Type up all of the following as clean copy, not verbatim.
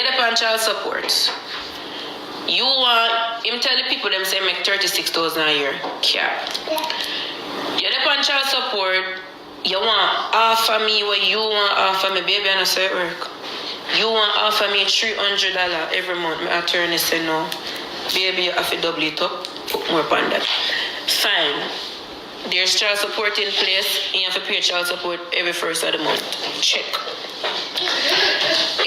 you the on child support. You want him tell the people them say make 36,000 a year. Cap. You the on child support. You want half of me what you want half of me, baby, and I say it work. You want half of me $300 every month. My attorney say no. Baby, you have to double it up. Put more upon that. Fine. There's child support in place. You have to pay child support every first of the month. Check.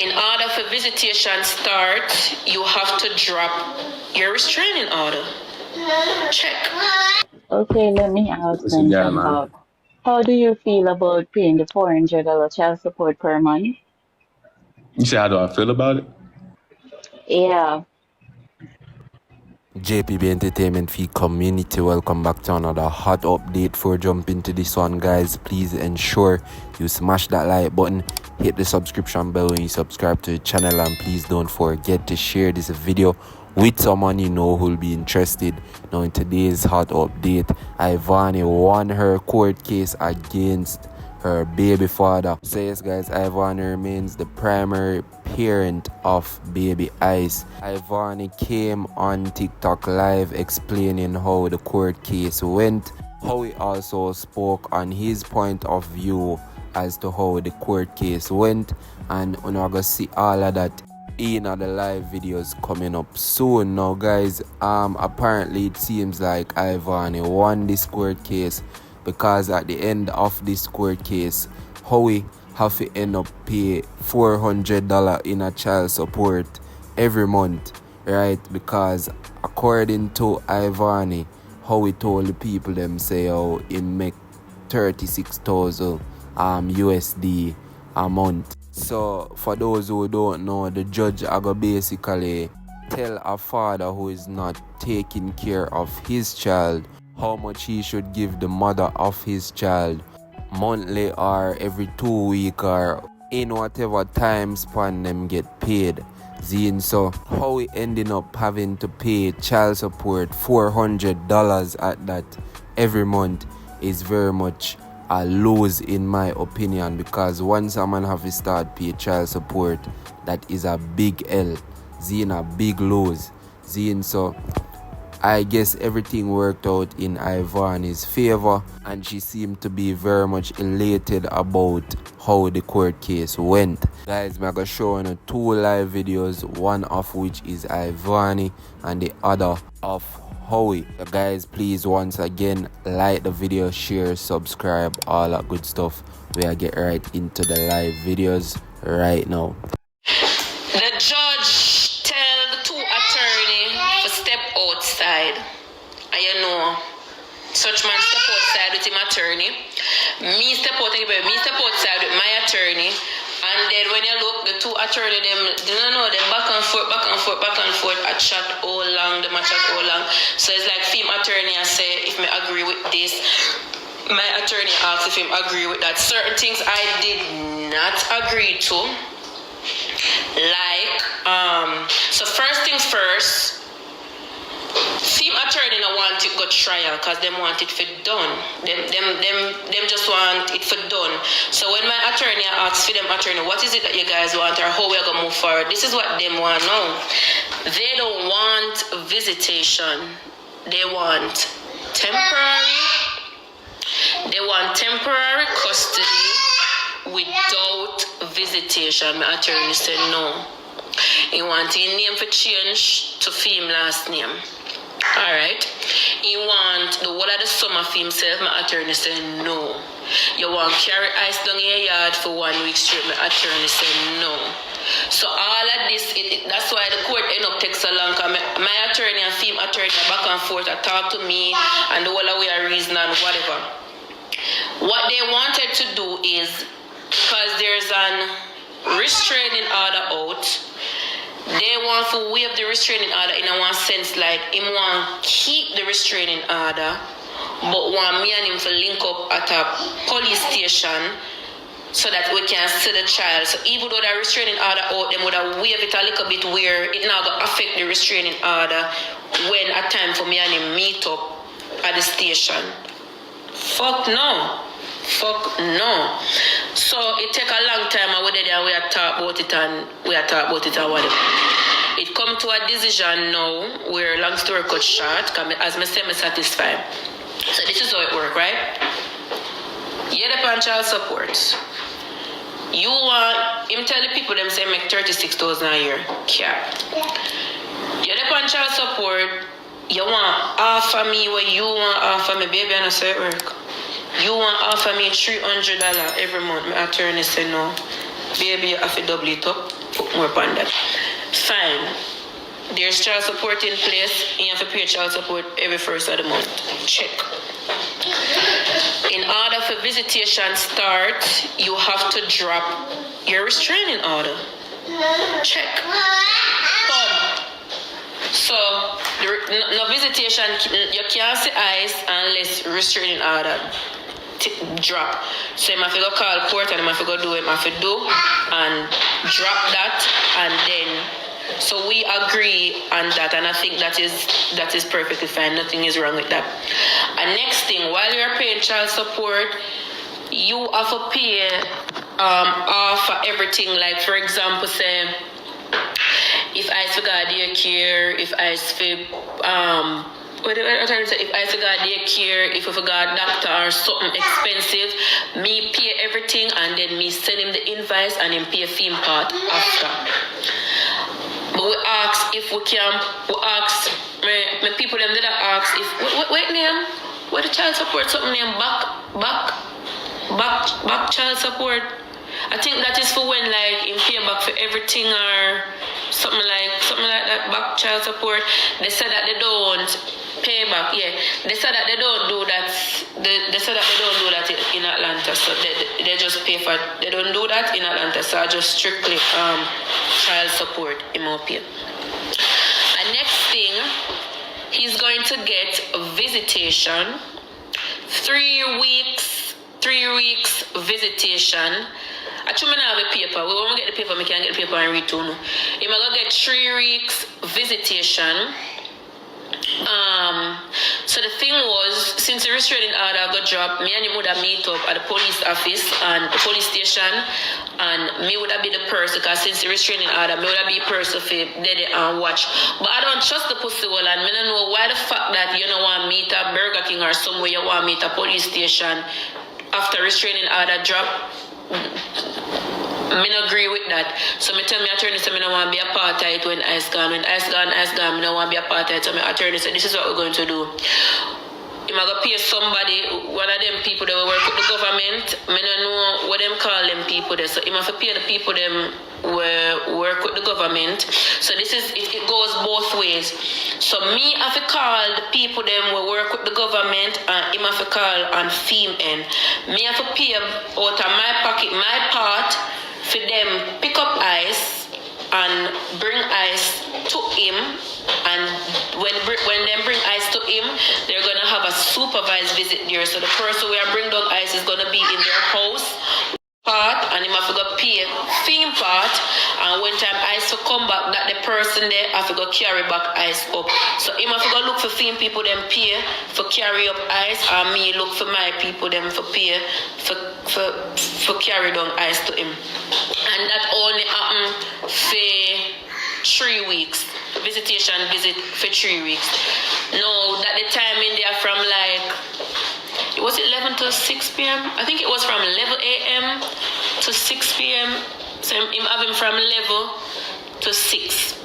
In order for visitation start, you have to drop your restraining order. Check. Okay, let me ask then, Dawg. How do you feel about paying the $400 child support per month? You say how do I feel about it? Yeah. JPB Entertainment Feed community, welcome back to another hot update. Before jumping into this one, guys, please ensure you smash that like button, hit the subscription bell when you subscribe to the channel, and please don't forget to share this video with someone you know who'll be interested. Now, in today's hot update, Ivany won her court case against her baby father. So yes, guys, Ivany remains the primary parent of baby Ice. Ivany came on TikTok live explaining how the court case went. Howie also spoke on his point of view as to how the court case went, and we're gonna see all of that in the live videos coming up soon. Now, guys, apparently it seems like Ivany won this court case, because at the end of this court case, Howie have to end up pay $400 in a child support every month, right? Because according to Ivany, Howie told the people them say how he make 36,000 USD a month. So for those who don't know, the judge go basically tell a father who is not taking care of his child how much he should give the mother of his child monthly or every 2 weeks or in whatever time span them get paid. So how we ending up having to pay child support $400 at that every month is very much a lose in my opinion, because once a man have to start pay child support, that is a big L, a big lose. So I guess everything worked out in Ivany's favor, and she seemed to be very much elated about how the court case went. Guys, I'm gonna show you 2 live videos, one of which is Ivany and the other of Howie. So guys, please once again like the video, share, subscribe, all that good stuff. We'll get right into the live videos right now. The judge tell the 2 attorneys to step outside. And you know, such man step outside with him attorney. Me step outside with my attorney. And then when you look, the 2 attorneys, them back and forth, I chat all long, So it's like film attorney I say, if me agree with this, my attorney asks if him agree with that. Certain things I did not agree to. Like, so first things first, film attorney no want it go trial because them want it for done. Them just want it for done. So when my attorney asks for them attorney, what is it that you guys want or how we're gonna move forward? This is what them want now. They don't want visitation. They want temporary. They want temporary custody without visitation. My attorney said no. He want his name for change to film last name. Alright. He want the whole of the summer for himself. My attorney said no. You want carry ice down in your yard for 1 week straight. My attorney said no. So all of this, that's why the court end up take so long. My attorney and film attorney back and forth talk to me and the whole of we are reason and whatever. What they wanted to do is, because there's an restraining order out, they want to waive the restraining order in a one sense, like him want keep the restraining order, but want me and him to link up at a police station so that we can see the child. So even though the restraining order out, them would have waived it a little bit where it now going to affect the restraining order when a time for me and him meet up at the station. Fuck no. Fuck no. So it take a long time and we did and we had talked about it and whatever. It come to a decision now where long story cut short, as I say, I'm satisfied. So this is how it work, right? You depend on child support. You want him tell the people them say make 36,000 a year. Yeah. You depend on child support. You want half of me what you want half of me, baby, and I say it work. You want half of me $300 every month. My attorney say no. Baby, you have to double it up. Put more upon that. Fine. There's child support in place. You have to pay child support every first of the month. Check. In order for visitation start, you have to drop your restraining order. Check. Boom. So, no visitation, you can't see ICE unless restraining order drop. So you have to go call court and you have to go do what you have to do and drop that, and then so we agree on that, and I think that is perfectly fine. Nothing is wrong with that. And next thing, while you're paying child support, you have to pay off for everything. Like for example, say if I forgot daycare, if I forgot daycare, if I forgot doctor or something expensive, me pay everything and then me send him the invoice and him pay film part after. But we ask if we can, my people them did ask if, wait name, what the child support, something name, back child support. I think that is for when like him pay back for everything or something like that, back child support. They said that they don't pay back, yeah. They said that they don't do that. They said that they don't do that in Atlanta, so they just pay for. They don't do that in Atlanta, so I just strictly child support in my opinion. And next thing, he's going to get a visitation, 3 weeks visitation. Actually, I have a paper. We won't get the paper. We can get the paper and read too. He's going to get 3 weeks visitation. So the thing was, since the restraining order got dropped, me and him would have meet up at the police office and the police station, and me would have been the person, because since the restraining order, me would have been the person for dead and watch. But I don't trust the pussy well, and me don't know why the fact that you don't want to meet at Burger King or somewhere you want to meet at police station after restraining order drop. I don't agree with that. So I tell my attorney say I don't want to be a part of it when Ice gone. When Ice gone, I don't want to be a part of it. So my attorney said, this is what we're going to do. I'm going to pay somebody, one of them people that will work with the government. I don't know what them call them people there. So I'm going to pay the people them will work with the government. So this is, it goes both ways. So me have to call the people them will work with the government, and him have to call on theme end. Me have to pay out of my pocket, my part, for them pick up Ice and bring Ice to him, and when they bring Ice to him, they're gonna have a supervised visit there. So the person where I bring down Ice is gonna be in their house part, and him have to go pay theme part, and when time Ice to come back, that the person there have to go carry back Ice up. So him have to go look for theme people them pay for carry up Ice, and me look for my people them for pay for carry down Ice to him. And that only happened for 3 weeks. Visitation visit for 3 weeks. No, that the time in there from like, was it 11 to 6 p.m.? I think it was from 11 a.m. to 6 p.m. So I'm having from 11 to 6.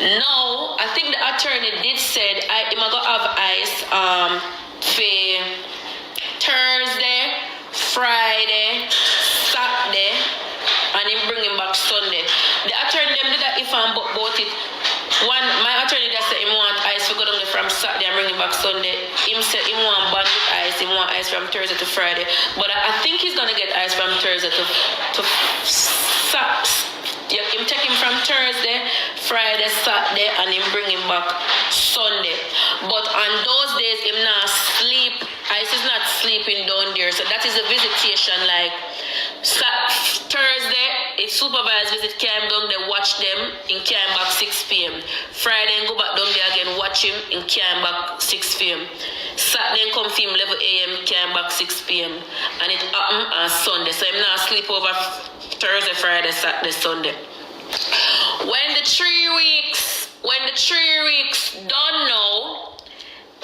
Now, I think the attorney did said I'm going to have Ice for Thursday, Friday, Saturday, and him bring him back Sunday. The attorney them did that if I'm bought it. My attorney just said he want Ice to go down there from Saturday and bring him back Sunday. Him said he want band with Ice, he want Ice from Thursday to Friday. But I think he's gonna get Ice from Thursday to Saturday. Yeah, him take him from Thursday, Friday, Saturday, and him bring him back Sunday. But on those days, him not sleep. Ice is not sleeping down there. So that is a visitation like Thursday, if supervised visit came down, they watch them in came back 6 p.m. Friday and go back down there again, watch him in came back 6 p.m. Saturday come film 11 a.m. came back 6 p.m. And it happened on Sunday. So I'm not sleep over Thursday, Friday, Saturday, Sunday. When the 3 weeks done now,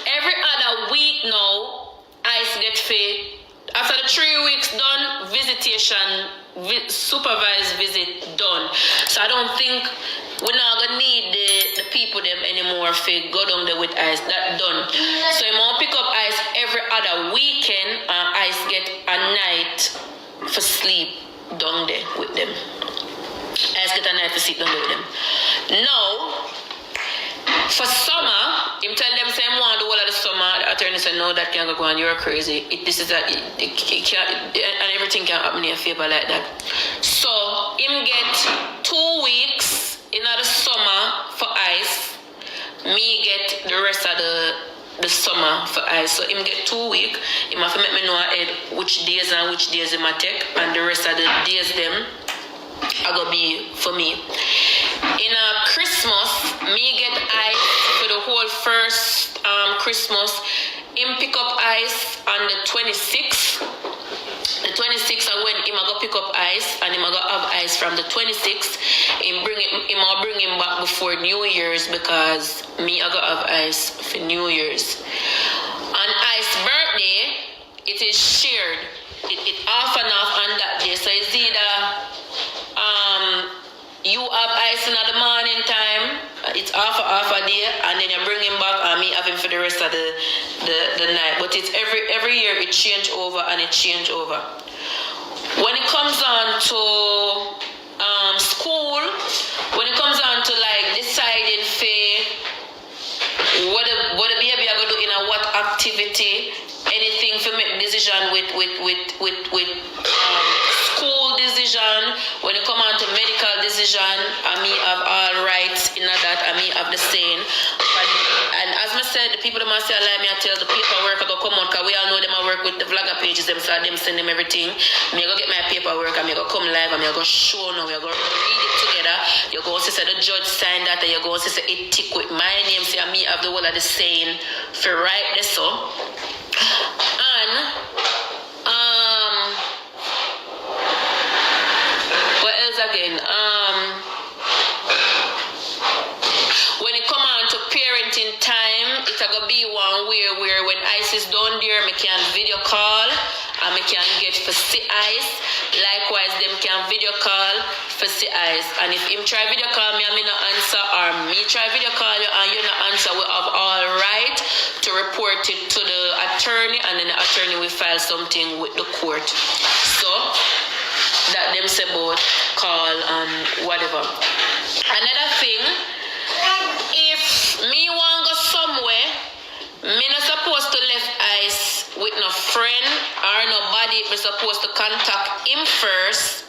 every other week now, ICE get paid. After the 3 weeks done, visitation, supervised visit done. So I don't think we're not gonna need the people them anymore for go down there with ICE. That done. So I'm gonna pick up ICE every other weekend and ICE get a night for sleep down there with them. ICE get a night for sleep down there with them. Now, for summer, him tell them say I want the whole of the summer. The attorney said no, that can't go on. You're crazy. It can't, and everything can happen in your favor like that. So him get 2 weeks in the summer for ICE. Me get the rest of the summer for ICE. So him get 2 weeks. Him have to make me know ahead which days and which days him a take, and the rest of the days them are gonna be for me. In Christmas, me get ICE for the whole first Christmas. Him pick up ICE on the 26th. The 26th are when him go pick up ICE, and him go have ICE from the 26th. Him bring him back before New Year's because me I go have ICE for New Year's. On ICE birthday, it is shared. It off and off on that day. So it's either you have ICE in the morning time, it's half a day, and then you bring him back and me have him for the rest of the night. But it's every year it change over and it change over. When it comes on to school, when it comes on to like deciding what the baby are gonna do in a what activity, anything for make decision with school decision, when it come on to medical decision, I mean have all rights in that, I mean have the same. And as I said, the people that must say like me, I tell the paperwork I go come on, because we all know them I work with the vlogger pages, them so them send them everything. Me go get my paperwork and me go come live and me go show now, we go read it together. You go see the judge sign that, and you go see it tick with my name, say I me have the whole of the saying for write this so. And what else again? When it come on to parenting time, it's gonna be one where when ICE is down there, me can video call and me can get for see ICE. Likewise, them can video call for see ICE. And if him try video call me and me not answer, or me try video call you and you not answer, we have all right to report it to the attorney, and then the attorney will file something with the court. So that them say about call and whatever. Another thing, if me want go somewhere, me not supposed to left ICE with no friend or nobody. Me supposed to contact him first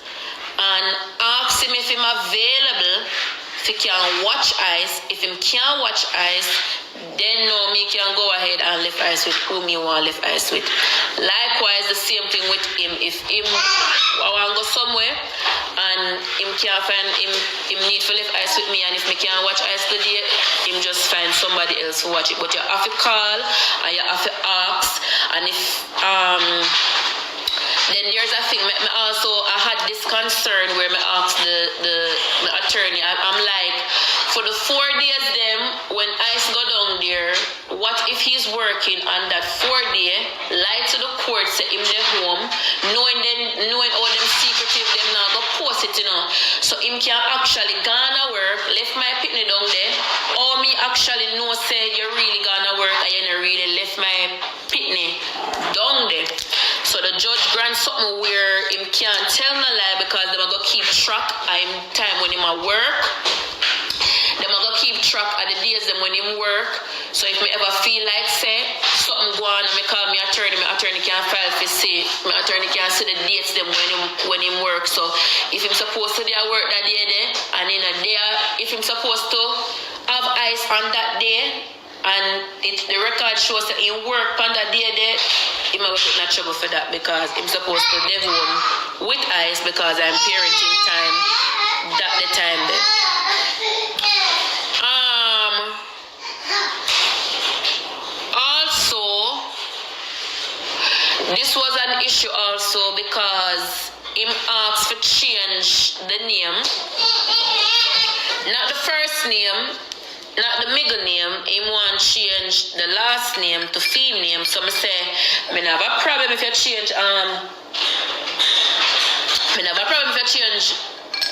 and ask him if him available if he can watch ICE. If him can't watch ICE, then no, me can go ahead and left ICE with whom you want left ICE with. Likewise, the same thing with him. If him I want to go somewhere and him can't find him need to left ICE with me, and if me can't watch ICE today, him just find somebody else to watch it. But you have to call and you have to ask, and if then there's a thing. I had this concern where I asked the attorney. I'm like, for the 4 days them when ICE go down there, what if he's working on that 4 day? Lie to the court, say him there home, knowing all them secretive them now go post it, you know. So him can actually gonna work, left my pitney down there, or me actually know say you really gonna work and you not really left my pitney down there. So the judge grants something where him can't tell no lie, because them are going to keep track of him time when him at work. Them are going to keep track of the days them when him work. So if me ever feel like say something go on and me call me attorney can file for say, my attorney can see the dates them when him work. So if him supposed to be at work that day there, and in a day if him supposed to have ICE on that day, and the record shows that he work on that day there, he might get in trouble for that because I'm supposed to live home with Ice because I'm parenting time that the time then. Also, this was an issue also because him asked for change the name, not the first name, not the middle name. Him want change the last name to female name. So I say, I have a problem if you change I have a problem if you change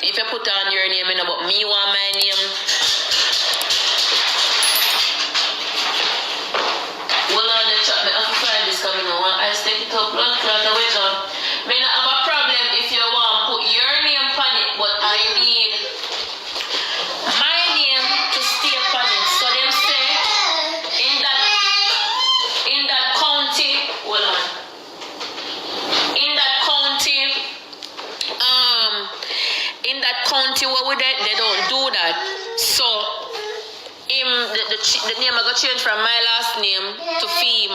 if you put on your name, but me want my name. Well, on the chat, I have to find this coming on. I stick it up, blood clot away now. I have a problem if you want to put your name on it, but I need my name to stay upon it. So them say in that county, hold on. In that county where they don't do that. So the name I got changed from my last name to Fem.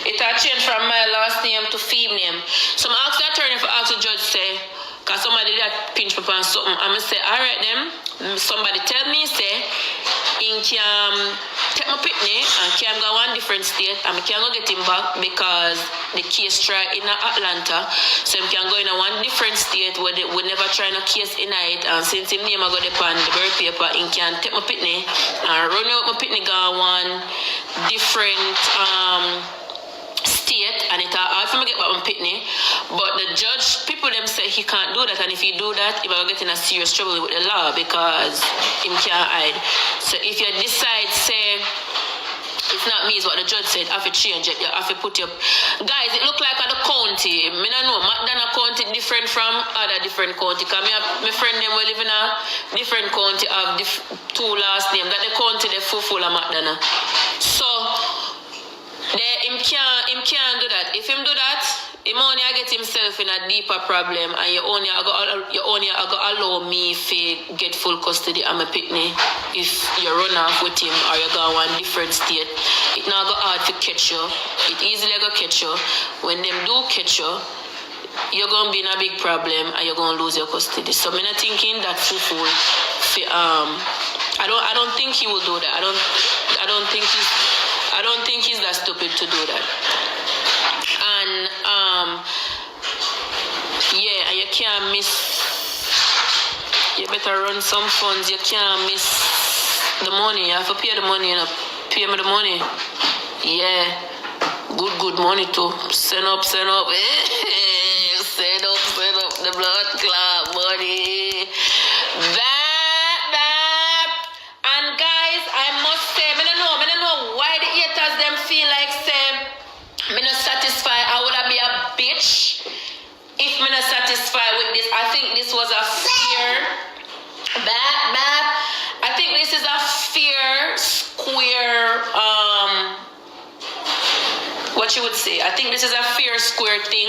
It had changed from my last name to Fem name. So I asked the attorney for ask the judge say, cause somebody that pinch me on something. I'm gonna say, alright then. Somebody tell me say, in can take my Pitney and can go one different state and I can go get him back because the case tried in Atlanta. So I can go in a one different state where they would never try no case in it, and since him name I got upon the birth paper, he can take my Pitney and run out my Pitney go one different state, and it hard for me get back my Pitney. But the judge, people them say he can't do that, and if he do that, he will get in a serious trouble with the law because him can't hide. So if you decide, say, it's not me, it's what the judge said, I have to change it, you have to put your... Guys, it look like at the county. I don't know, McDonough County different from other different county. Because my friend them will live in a different county, have two last names. That the county, they full of McDonough. So, him can't do that. If him do that, him only get himself in a deeper problem, and you only allow me to get full custody of my Pitney if you run off with him or you go one different state. It not go hard to catch you. It easily go catch you. When them do catch you, you're gonna be in a big problem and you're gonna lose your custody. So I'm not thinking that fool. I don't think he will do that. I don't think he's that stupid to do that. And yeah, and you can't miss. You better run some funds. You can't miss the money. You have to pay the money. You know, pay me the money. Yeah, good money too. Send up. Send up the blood clot money. And guys, I must say, I don't know why the haters them feel like say me not satisfied. I would be a bitch if me not satisfied with this. I think this was a fair I think this is a fair square what you would say. I think this is a fair square thing.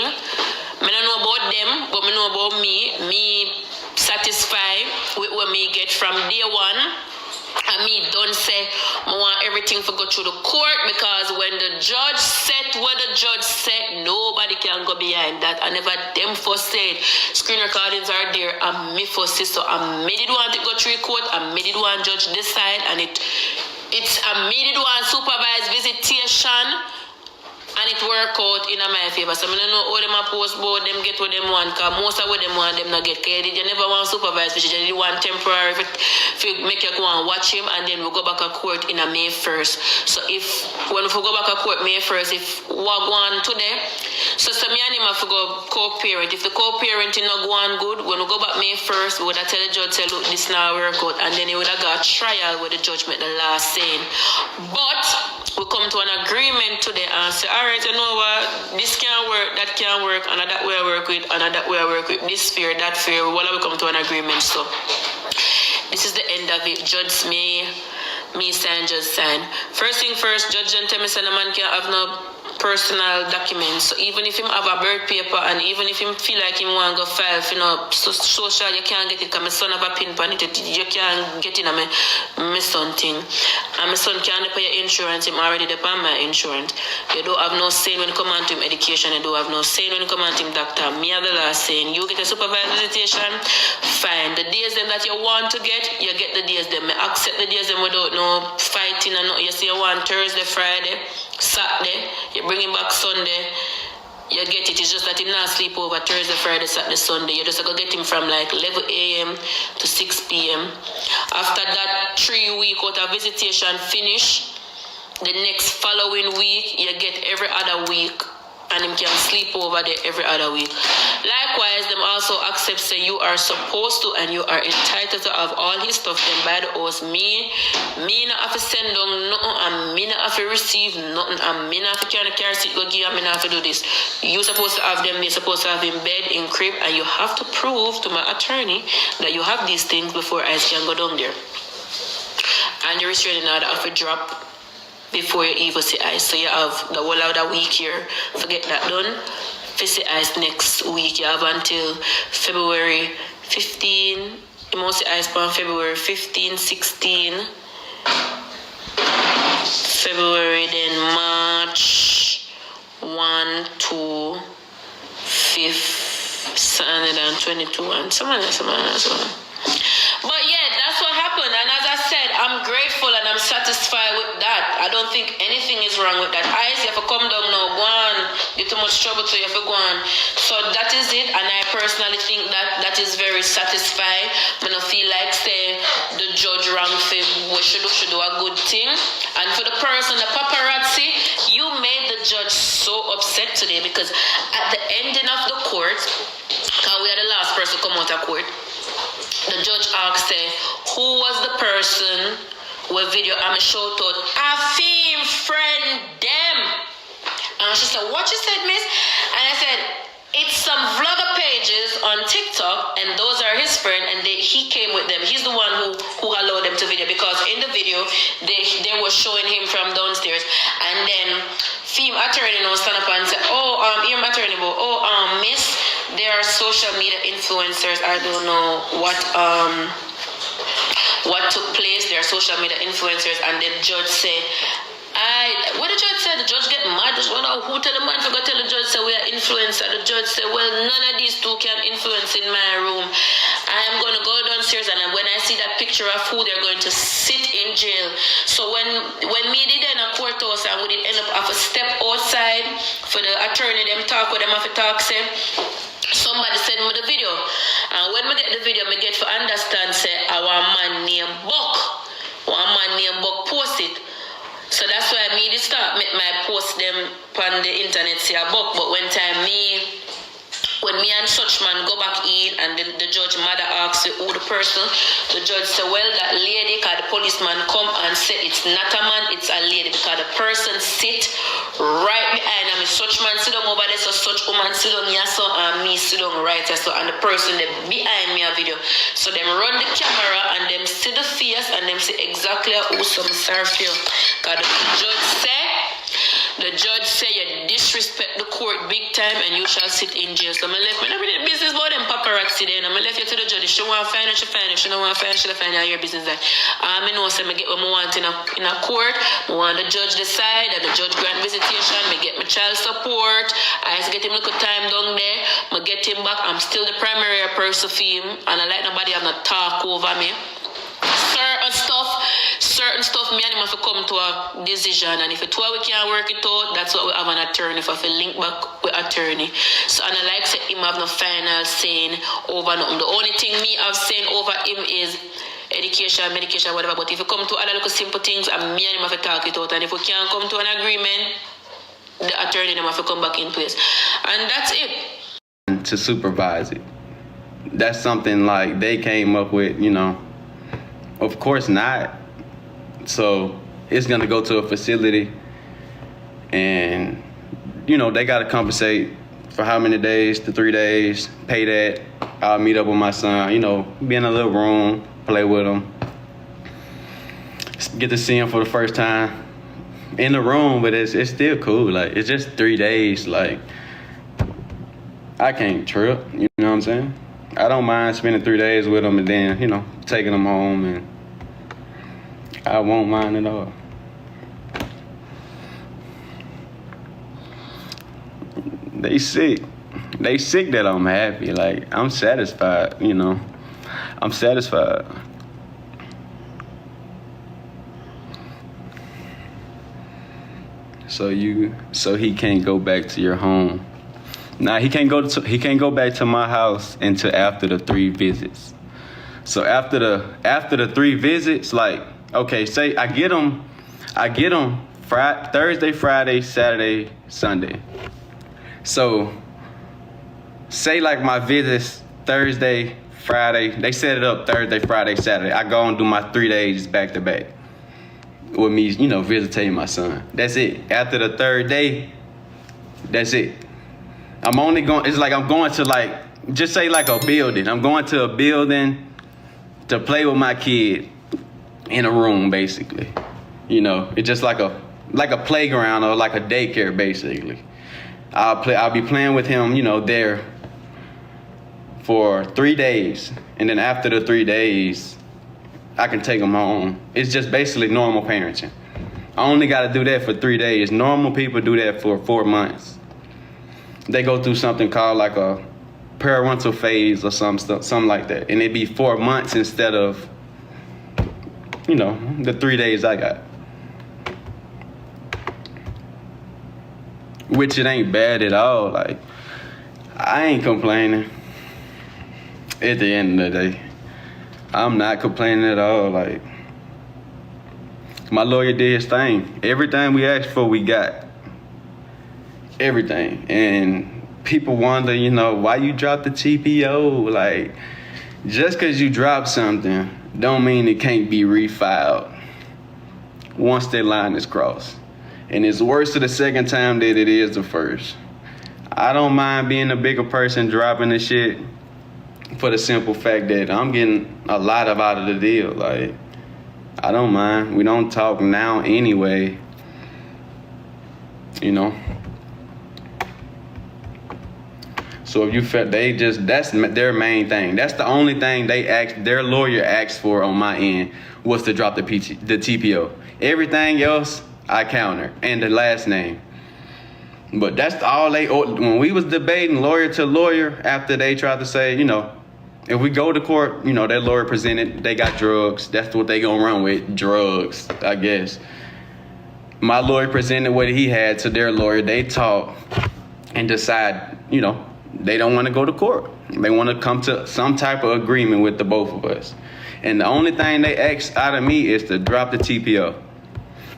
I don't know about them, but I know about me. Me satisfied with what me get from day one. And me don't say I want everything to go through the court, because when the judge said what the judge said, nobody can go behind that. I never them first said screen recordings are there, and me first say so. I made it want to go through court, I made it want judge decide, and it's I made it want supervised visitation. And it work out in my favor. So I don't know how them post about them get what them want, because most of what them want them not get. Because you never want supervised vision, you want temporary if you make you go and watch him, and then we go back to court in a May 1st. So when we go back to court May 1st, if we go on today, so me and him have to go co-parent. If the co-parenting not go on good, when we go back May 1st, we would have tell the judge, say, look, this now work out, and then he would have got a trial with the judge make the last saying. But we come to an agreement today and say, alright, you know what, this can't work, that can't work, and that way I work with, and that way I work with, this fear, that fear, well, we come to an agreement. So this is the end of it. Judge me sign, judge sign. First thing first, judge don't tell me say the man can't have no personal documents. So even if him have a birth paper and even if him feel like him want to go file for social, you can't get it because my son have a pin on it. You can't get it on my son thing. And my son can't pay your insurance. Him already depend my insurance. You don't have no say when it come on to him education. You don't have no say when it come on to him doctor. Me have the last saying, you get a supervised visitation, fine. The days them that you want to get, you get the days them. I accept the days them without no fighting and no. You say you want Thursday, Friday, Saturday, you bring him back Sunday, you get it. It's just that him not sleep over Thursday, Friday, Saturday, Sunday. You just go get him from like 11 a.m. to 6 p.m. After that 3 week out of visitation finish, the next following week, you get every other week. And him can sleep over there every other week. Likewise, them also accept say you are supposed to and you are entitled to have all his stuff then by the house. Me not have to send down nothing and me not have to receive nothing and me not have to carry the car seat go give and me not have to do this. You supposed to have them, they supposed to have in bed, in crib, and you have to prove to my attorney that you have these things before I can go down there. And the restraining order have to drop before you even see ice. So you have the whole of the week here. Forget that done. If you see ice next week, you have until February 15. You must see ice on February 15, 16. February, then March 1, 2, 5, 22, and so on. But yeah, that's what happened. And as I said, I'm grateful and I'm satisfied with that. I don't think anything is wrong with that. I say, if I come down now, go on, get too much trouble to you if you go on. So that is it. And I personally think that is very satisfying. I don't feel like, say, the judge wrong thing, we should do a good thing. And for the person, the paparazzi, you made the judge so upset today because at the ending of the court, because we are the last person to come out of court, the judge asked, who was the person with video? I'm a shout out, I feel friend them. And she said, what you said, miss? And I said, it's some vlogger pages on TikTok, and those are his friend, and he came with them. He's the one who allowed them to video, because in the video, they were showing him from downstairs. And then, female attorney now stand up and say, you're my attorney, miss, there are social media influencers. I don't know what took place. There are social media influencers, and the judge say, what the judge said? The judge get mad. Just wonder who tell the man to go tell the judge say we are influencer. The judge said, well, none of these two can influence in my room. I am going to go downstairs, and when I see that picture of who they're going to sit in jail. So when me did in a courthouse and we did end up have a step outside for the attorney, them talk with them have to talk, say, somebody send me the video. And when we get the video, I get to understand, say, our man named Buck post it. So that's why me did start make my post them on the internet say a Buck. But when me and such man go back in and the judge mother asks who the person, the judge said, well, that lady, because the policeman come and say it's not a man, it's a lady, because the person sit right behind me. Such man sit down over there, so such woman sit down here, so and me sit down right here, so and the person they behind me a video. So them run the camera and them see the face and them see exactly who some serve you. Because the judge say you disrespect the court big time and you shall sit in jail. So I left me the business about them paparazzi then. I left you to the judge. If she want to find it, she find it. If she don't want to find it, she'll find out your business. Like, I know so I get what I want in a court. I want the judge decide and the judge grant visitation. I get my child support. I just get him a little time down there. I get him back. I'm still the primary person for him and I like nobody have no talk over me. Certain stuff me and him have to come to a decision, and if we can't work it out, that's what we have an attorney for, link back with attorney. So and I like say him have no final saying over nothing. The only thing me have saying over him is education, medication, whatever. But if you come to other little simple things, and me and him have to talk it out, and if we can't come to an agreement, the attorney them have to come back in place. And that's it. To supervise it. That's something like they came up with, Of course not. So it's going to go to a facility and, they got to compensate for how many days to 3 days, pay that. I'll meet up with my son, be in a little room, play with him, get to see him for the first time, in the room, but it's still cool. Like, it's just 3 days. Like, I can't trip. You know what I'm saying? I don't mind spending 3 days with them and then, you know, taking them home, and I won't mind at all. They sick. They sick that I'm happy. Like, I'm satisfied, you know. I'm satisfied. So he can't go back to your home. Nah, he can't go back to my house until after the 3 visits. So after the 3 visits, like, okay, say I get him Thursday, Friday, Saturday, Sunday. So say like my visits Thursday, Friday, they set it up Thursday, Friday, Saturday. I go and do my 3 days back to back with me, you know, visiting my son. That's it. After the 3rd day, that's it. It's like I'm going to, like, just say like a building. I'm going to a building to play with my kid in a room, basically. You know, it's just like a playground or like a daycare, basically. I'll be playing with him, you know, there for 3 days. And then after the 3 days, I can take him home. It's just basically normal parenting. I only got to do that for 3 days. Normal people do that for 4 months. They go through something called like a parental phase or something like that. And it'd be 4 months instead of, you know, the 3 days I got. Which it ain't bad at all. Like, I ain't complaining. At the end of the day, I'm not complaining at all. Like, my lawyer did his thing. Everything we asked for, we got. Everything. And people wonder, you know, why you dropped the TPO? Like, just because you drop something don't mean it can't be refiled once that line is crossed. And it's worse the second time than it is the first. I don't mind being a bigger person dropping the shit for the simple fact that I'm getting a lot out of the deal. Like, I don't mind. We don't talk now anyway. You know? So if you felt that's their main thing. That's the only thing their lawyer asked for on my end was to drop the TPO. Everything else, I counter, and the last name. But that's all when we was debating lawyer to lawyer, after they tried to say, you know, if we go to court, you know, that lawyer presented, they got drugs. That's what they gonna run with, drugs, I guess. My lawyer presented what he had to their lawyer. They talk and decide, you know, they don't want to go to court. They want to come to some type of agreement with the both of us. And the only thing they asked out of me is to drop the TPO.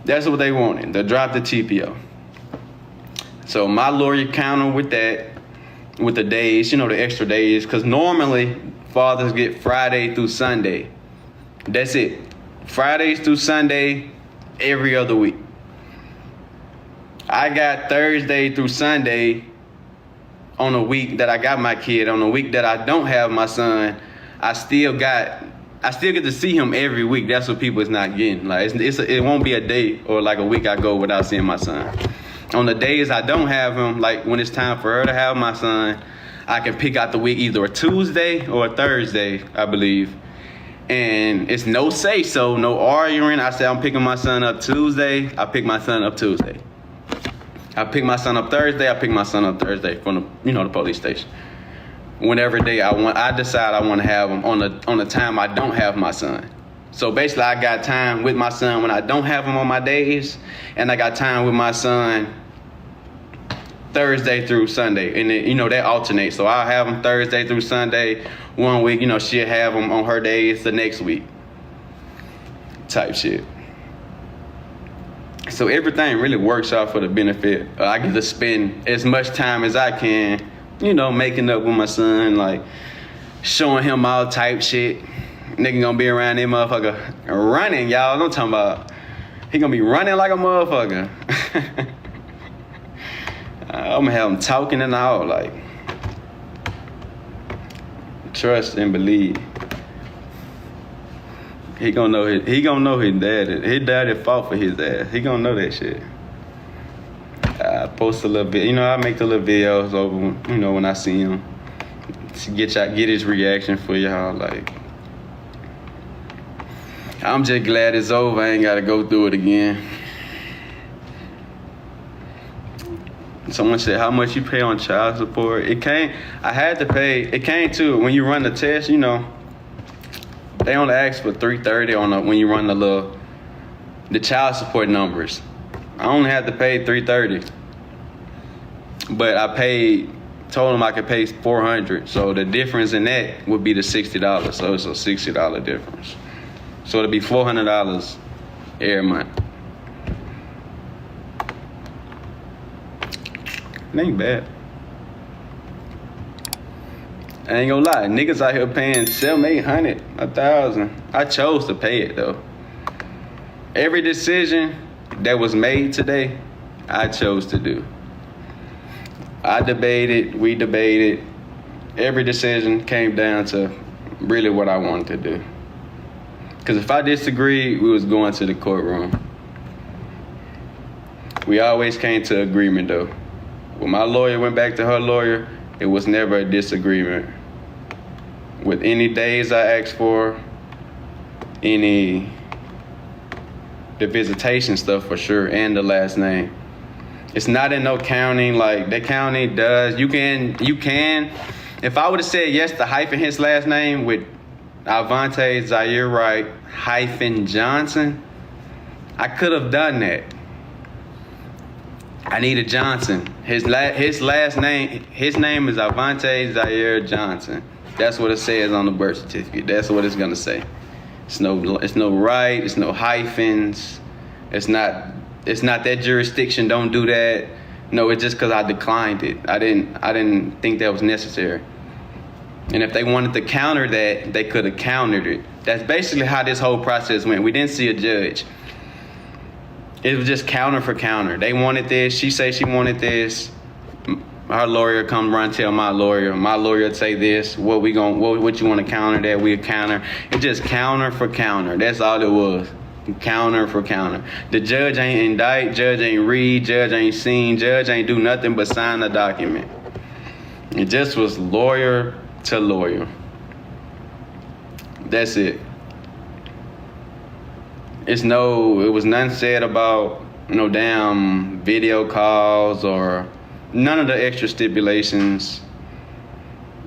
That's what they wanted, to drop the TPO. So my lawyer countered with that, with the days, you know, the extra days, because normally fathers get Friday through Sunday. That's it. Fridays through Sunday, every other week. I got Thursday through Sunday on a week that I got my kid. On a week that I don't have my son, I still get to see him every week. That's what people is not getting. Like, it won't be a day or like a week I go without seeing my son. On the days I don't have him, like when it's time for her to have my son, I can pick out the week either a Tuesday or a Thursday, I believe. And it's no say so, no arguing. I say I'm picking my son up Tuesday, I pick my son up Tuesday. I pick my son up Thursday, I pick my son up Thursday from the police station. Whenever day I decide I want to have him on the time I don't have my son. So basically I got time with my son when I don't have him on my days, and I got time with my son Thursday through Sunday. And then, you know, that alternates. So I'll have him Thursday through Sunday one week, you know, she'll have him on her days the next week. Type shit. So everything really works out for the benefit. I get to spend as much time as I can, you know, making up with my son, like showing him all type shit. Nigga gonna be around that motherfucker running, y'all. I'm talking about he gonna be running like a motherfucker. I'm gonna have him talking and all, like, trust and believe. He gonna know his dad. His daddy fought for his ass. He gonna know that shit. I post a little bit. You know, I make the little videos over. You know, when I see him, to get his reaction for y'all. Like, I'm just glad it's over. I ain't gotta go through it again. Someone said, how much you pay on child support? I had to pay. It came to when you run the test. You know, they only ask for $330 when you run the child support numbers. I only had to pay $330, but I told them I could pay $400. So the difference in that would be the $60. So it's a $60 difference. So it'll be $400 every month. It ain't bad. I ain't gonna lie, niggas out here paying $700, $800, $1,000. I chose to pay it though. Every decision that was made today, I chose to do. We debated. Every decision came down to really what I wanted to do. Because if I disagreed, we was going to the courtroom. We always came to agreement though. When my lawyer went back to her lawyer, it was never a disagreement. With any days I asked for, the visitation stuff for sure, and the last name. It's not in no county, like the county does. You can, if I would have said yes to hyphen his last name with Avante Zaire Wright hyphen Johnson, I could have done that. I needed Johnson. His last name, his name is Avante Zaire Johnson. That's what it says on the birth certificate. That's what it's gonna say. It's no right, it's no hyphens. It's not that jurisdiction, don't do that. No, it's just because I declined it. I didn't think that was necessary. And if they wanted to counter that, they could have countered it. That's basically how this whole process went. We didn't see a judge. It was just counter for counter. They wanted this, she say she wanted this. Our lawyer come run tell my lawyer would say this, what you want to counter that, we'll counter. It's just counter for counter. That's all it was. Counter for counter. The judge ain't indict, judge ain't read, judge ain't seen, judge ain't do nothing but sign the document. It just was lawyer to lawyer. That's it. It was nothing said about no damn video calls or none of the extra stipulations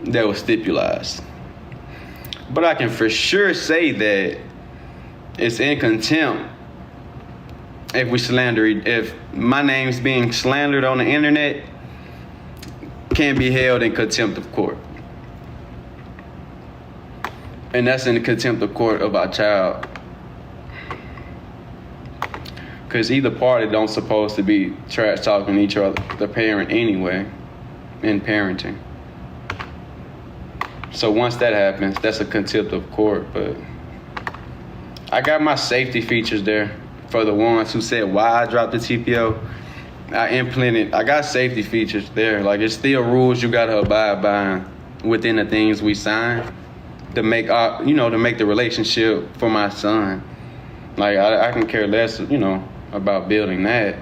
that was stipulated. But I can for sure say that it's in contempt if my name's being slandered on the internet, can be held in contempt of court. And that's in the contempt of court of our child. Because either party don't supposed to be trash talking each other, the parent anyway, in parenting. So once that happens, that's a contempt of court. But I got my safety features there for the ones who said why I dropped the TPO. I got safety features there. Like, it's still rules you gotta abide by within the things we sign to make the relationship for my son. Like, I can care less, about building that.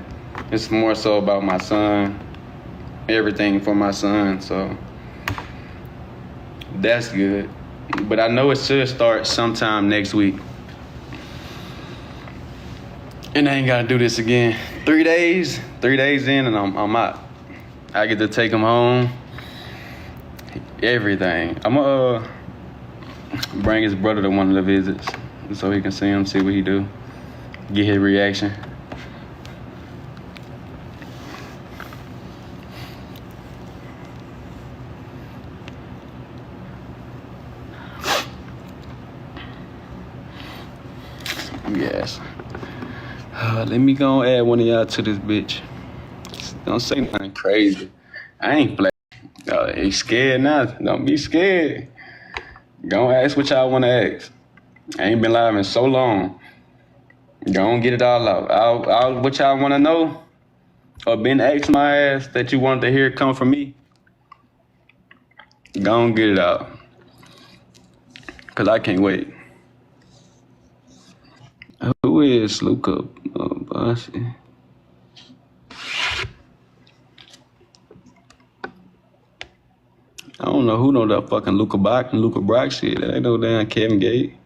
It's more so about my son, everything for my son, so that's good. But I know it should start sometime next week. And I ain't gotta do this again. 3 days in and I'm out. I get to take him home, everything. I'm gonna bring his brother to one of the visits so he can see him, see what he do, get his reaction. Yes. Let me go add one of y'all to this bitch. Don't say nothing crazy. I ain't black. Ain't scared now. Don't be scared. Go ask what y'all want to ask. I ain't been live in so long. Go and get it all out. What y'all want to know or been asked my ass that you wanted to hear come from me, go and get it out. Because I can't wait. Who is Luca Bossy? I don't know who know that fucking Luca Bach and Luca Brock shit. That ain't no damn Kevin Gate.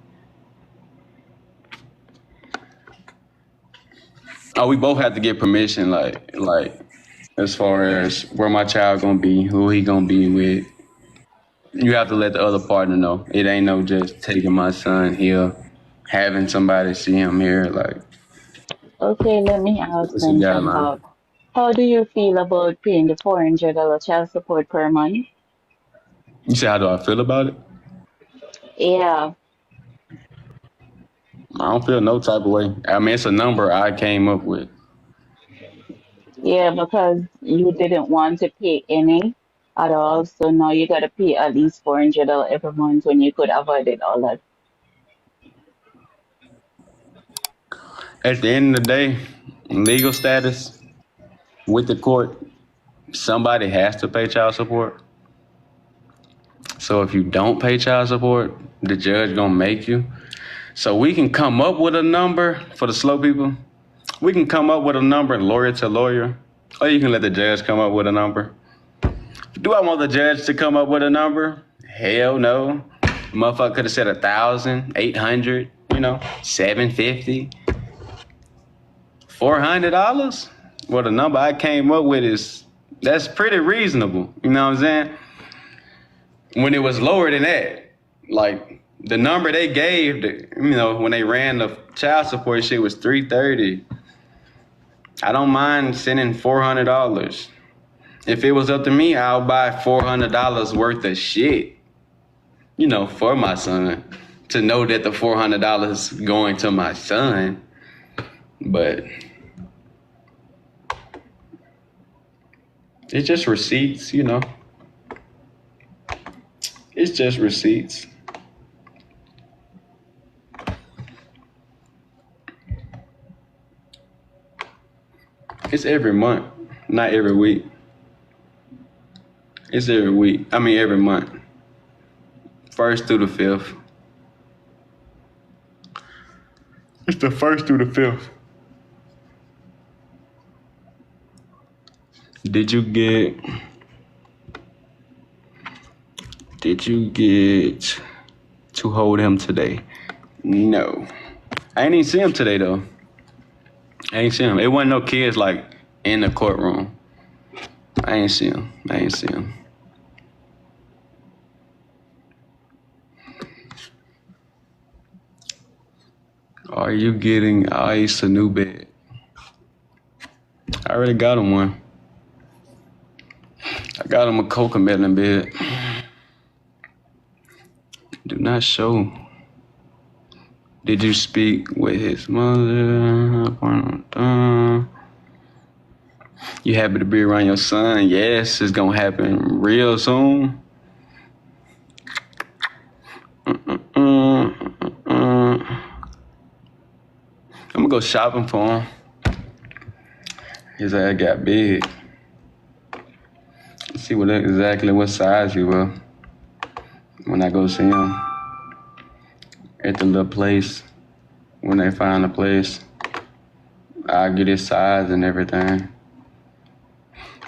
Oh, we both have to get permission, like as far as where my child gonna be, who he gonna be with. You have to let the other partner know. It ain't no just taking my son here, having somebody see him here. Like, Okay, let me ask it's a then guideline. about how do you feel about paying the $400 child support per month? You say how do I feel about it? Yeah, I don't feel no type of way. I mean, it's a number I came up with. yeah, because you didn't want to pay any at all, so now you gotta pay at least $400 every month when you could avoid it all that. At the end of the day, legal status with the court, somebody has to pay child support. So if you don't pay child support, the judge gonna make you. So we can come up with a number for the slow people. We can come up with a number, lawyer to lawyer, or you can let the judge come up with a number. Do I want the judge to come up with a number? Hell no. Motherfucker could have said 1,000, 800, $750, $400. Well, the number I came up with that's pretty reasonable. You know what I'm saying? When it was lower than that, like the number they gave, when they ran the child support shit was $330. I don't mind sending $400. If it was up to me, I'll buy $400 worth of shit, for my son, to know that the $400 is going to my son. But it's just receipts, It's just receipts. It's every month, not every week. It's every week. I mean, every month. 1st through the 5th. It's the 1st through the 5th. Did you get to hold him today? No. I ain't even see him today, though. I ain't see him. It wasn't no kids, in the courtroom. I ain't see him. Are you getting Ice a new bed? I already got him one. I got him a coconut bed. Do not show. Did you speak with his mother? You happy to be around your son? Yes, it's gonna happen real soon. I'm gonna go shopping for him. His ass got big. Let's see exactly what size he will when I go see him at the little place. When they find a place, I'll get his size and everything.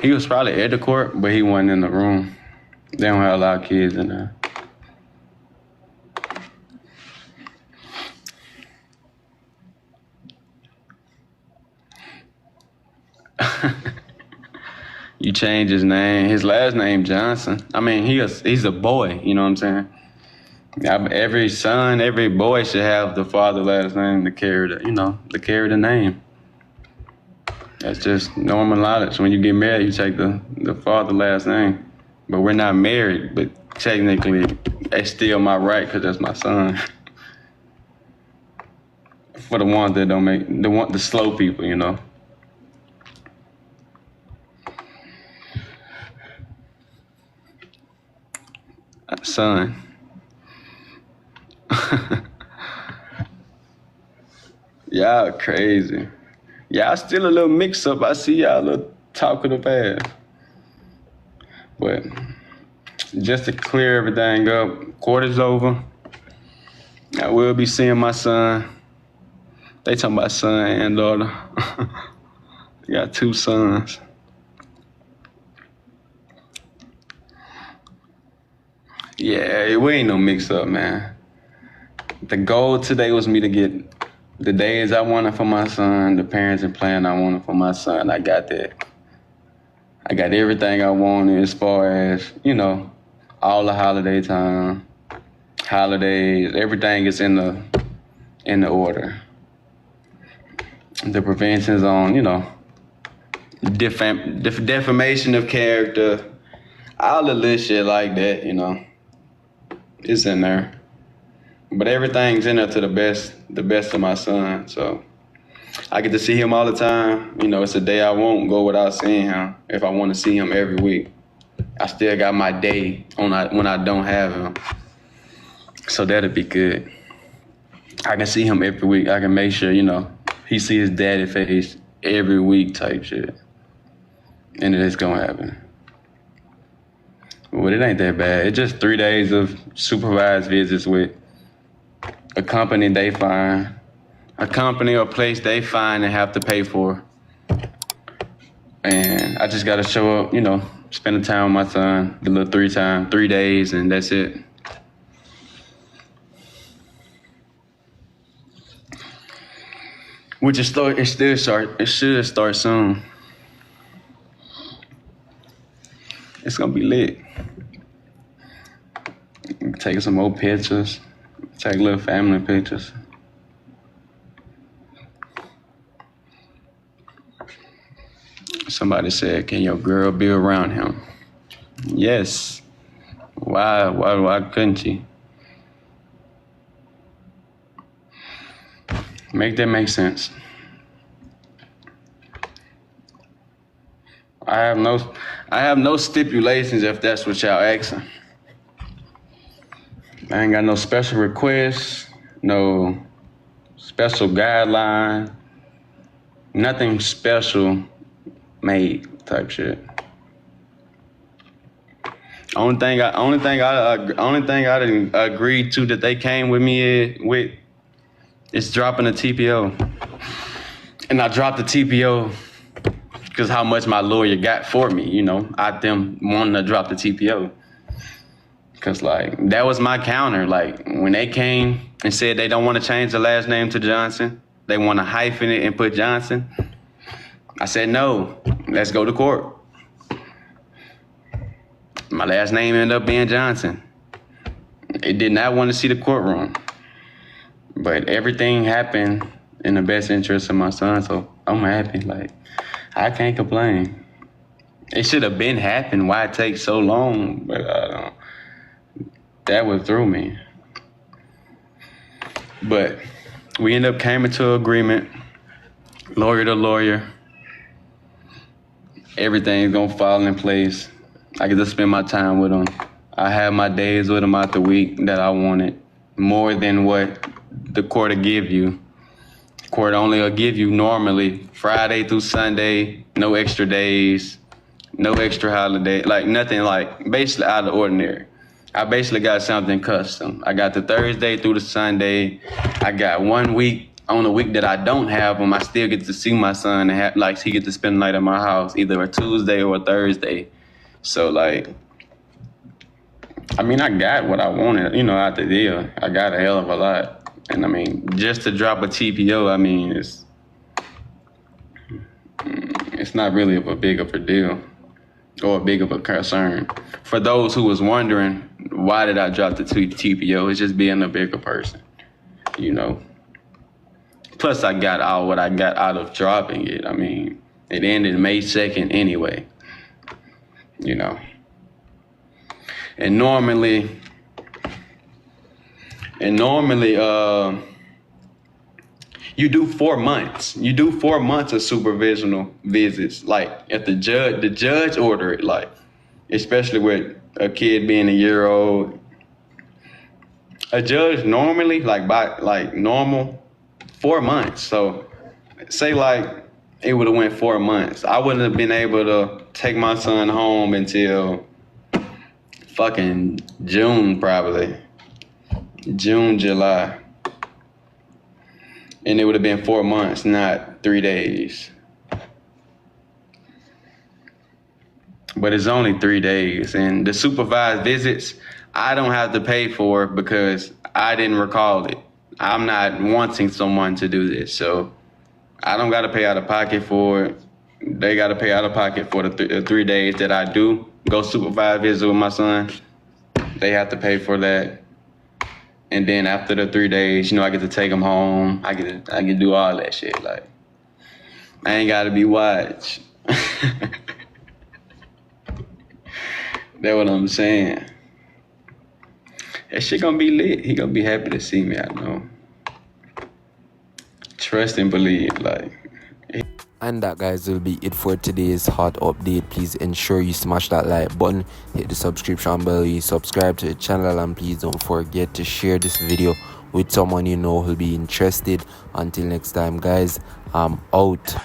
He was probably at the court, but he wasn't in the room. They don't have a lot of kids in there. You change his name. His last name Johnson. I mean, he's a boy. You know what I'm saying? Every son, every boy should have the father last name to carry the name. That's just normal knowledge. When you get married, you take the father last name. But we're not married. But technically, it's still my right because that's my son. For the ones that don't the slow people, Son. Y'all crazy. Y'all still a little mix up. I see y'all a little talkative ass. But just to clear everything up, court is over. I will be seeing my son They talking about son and daughter. They got 2 sons. Yeah, we ain't no mix up, man. The goal today was me to get the days I wanted for my son, the parenting plan I wanted for my son. I got that. I got everything I wanted as far as, you know, all the holiday time, holidays, everything is in the order. The prevention's on, you know, defamation of character, all the little shit like that, you know. It's in there. But everything's in there to the best of my son. So I get to see him all the time. You know, it's a day I won't go without seeing him if I want to see him every week. I still got my day when I don't have him. So that'll be good. I can see him every week. I can make sure, you know, he see his daddy face every week type shit. And it is gonna happen. But it ain't that bad. It's just 3 days of supervised visits with a company they find, a company or place they find and have to pay for. And I just gotta show up, you know, spend the time with my son, the little 3 days, and that's it. Which it should start soon. It's gonna be lit. Taking some more pictures, take little family pictures. Somebody said, "Can your girl be around him?" Yes. Why couldn't she? Make that make sense. I have no stipulations if that's what y'all asking. I ain't got no special requests, no special guideline, nothing special made type shit. Only thing I didn't agree to that they came with me with is dropping the TPO. And I dropped the TPO because how much my lawyer got for me, you know, I them wanting to drop the TPO. Cause like, that was my counter. Like when they came and said they don't want to change the last name to Johnson, they want to hyphen it and put Johnson. I said, no, let's go to court. My last name ended up being Johnson. It did not want to see the courtroom. But everything happened in the best interest of my son, so I'm happy. Like, I can't complain. It should have been happened. Why it take so long? But that was through me. But we ended up came into an agreement, lawyer to lawyer. Everything's gonna fall in place. I get to spend my time with him. I have my days with him out the week that I wanted, more than what the court will give you. Court only will give you normally Friday through Sunday, no extra days, no extra holiday, like nothing, like basically out of the ordinary. I basically got something custom. I got the Thursday through the Sunday. I got 1 week. On the week that I don't have him, I still get to see my son and he get to spend the night at my house, either a Tuesday or a Thursday. So like, I mean, I got what I wanted, you know, out the deal. I got a hell of a lot. And I mean, just to drop a TPO, I mean, it's not really a big of a deal or a big of a concern. For those who was wondering, why did I drop the TPO? It's just being a bigger person, you know. Plus, I got all what I got out of dropping it. I mean, it ended May 2nd anyway, you know. And normally, you do 4 months. You do 4 months of supervisional visits. Like, if the judge order it, like, especially with a kid being a year old. A judge normally, normal, 4 months. So say like it would have went 4 months. I wouldn't have been able to take my son home until fucking June, probably. June, July. And it would have been 4 months, not 3 days. But it's only 3 days. And the supervised visits, I don't have to pay for because I didn't recall it. I'm not wanting someone to do this. So I don't got to pay out of pocket for it. They got to pay out of pocket for the 3 days that I do go supervise visit with my son. They have to pay for that. And then after the 3 days, I get to take them home. I get to do all that shit. Like, I ain't got to be watched. That's what I'm saying. That shit gonna be lit. He gonna be happy to see me, I know. Trust and believe, like. And that, guys, will be it for today's hot update. Please ensure you smash that like button, hit the subscription bell, you subscribe to the channel, and please don't forget to share this video with someone you know who'll be interested. Until next time, guys, I'm out.